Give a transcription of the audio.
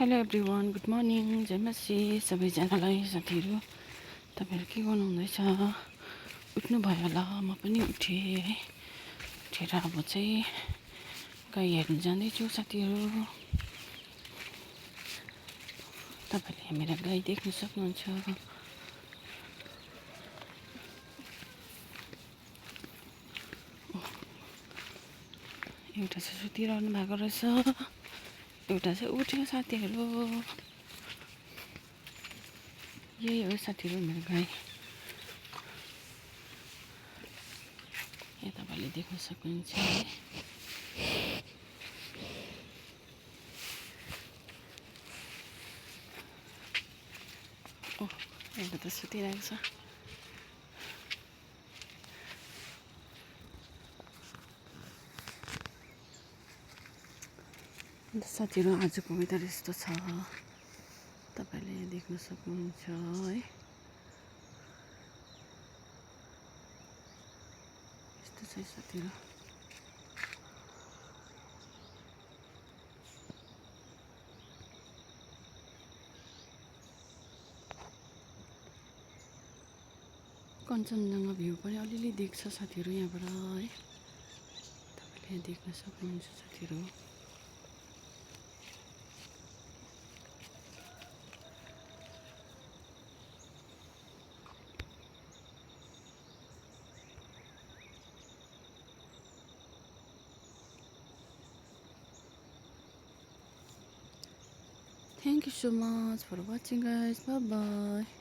Hello everyone, good morning, जय मसी सबैजनालाई साथीहरू। तपाईँहरू के गर्नुहुँदैछ? उठ्नुभयो होला, म पनि उठेँ है। उठेर अब चाहिँ गाई हेर्नु जाँदैछु साथीहरू। तपाईँले मेरा गाई देख्न सक्नुहुन्छ। एउटा चाहिँ सुतिरहनु भएको रहेछ, एउटा चाहिँ उठ्यो साथीहरू। यही हो साथीहरू मेरो गाई। यहाँ तपाईँले देख्न सक्नुहुन्छ है। एउटा त सुतिरहेको छ। अन्त साथीहरू आजको वेदर यस्तो छ, तपाईँले देख्न सक्नुहुन्छ है। यस्तो छ साथीहरू। कञ्चनजङ्घा भ्यू पनि अलिअलि देख्छ साथीहरू यहाँबाट है। तपाईँले देख्न सक्नुहुन्छ साथीहरू। Thank you so much for watching guys. Bye bye.